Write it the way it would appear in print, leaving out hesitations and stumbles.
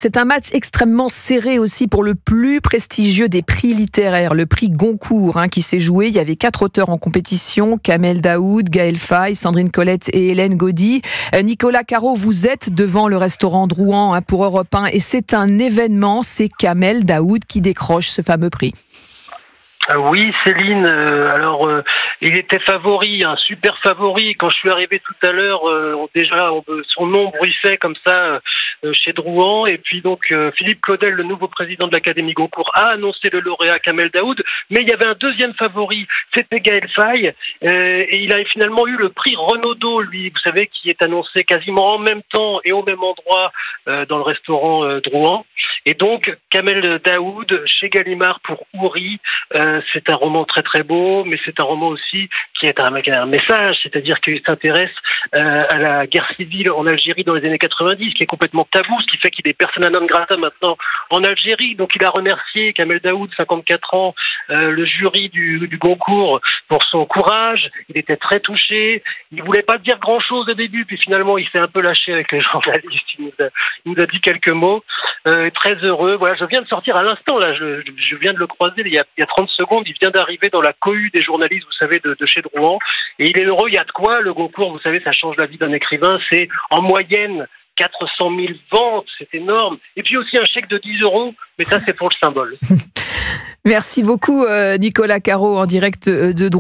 C'est un match extrêmement serré aussi pour le plus prestigieux des prix littéraires, le prix Goncourt, qui s'est joué. Il y avait 4 auteurs en compétition, Kamel Daoud, Gaël Faye, Sandrine Colette et Hélène Gaudy. Nicolas Caro, vous êtes devant le restaurant Drouan pour Europe 1 et c'est un événement, c'est Kamel Daoud qui décroche ce fameux prix. Oui, Céline, il était favori, un super favori. Quand je suis arrivé tout à l'heure, son nom bruissait comme ça chez Drouan. Et puis donc Philippe Claudel, le nouveau président de l'Académie Goncourt, a annoncé le lauréat Kamel Daoud. Mais il y avait un deuxième favori, c'était Gaël Faye. Et il a finalement eu le prix Renaudot, lui, vous savez, qui est annoncé quasiment en même temps et au même endroit dans le restaurant Drouan. Et donc, Kamel Daoud, chez Gallimard pour Houri, c'est un roman très très beau, mais c'est un roman aussi qui est un message, c'est-à-dire qu'il s'intéresse à la guerre civile en Algérie dans les années 90, qui est complètement tabou, ce qui fait qu'il est persona non grata maintenant en Algérie. Donc il a remercié Kamel Daoud, 54 ans, le jury du Goncourt pour son courage. Il était très touché. Il voulait pas dire grand-chose au début, puis finalement il s'est un peu lâché avec les journalistes. Il nous a dit quelques mots. Très heureux. Voilà, je viens de sortir à l'instant, là, je viens de le croiser il y a 30 secondes, il vient d'arriver dans la cohue des journalistes, vous savez, de chez Drouan, et il est heureux. Il y a de quoi, le Goncourt, vous savez, ça change la vie d'un écrivain, c'est en moyenne 400 000 ventes, c'est énorme, et puis aussi un chèque de 10 €, mais ça c'est pour le symbole. Merci beaucoup Nicolas Caro en direct de Drouan.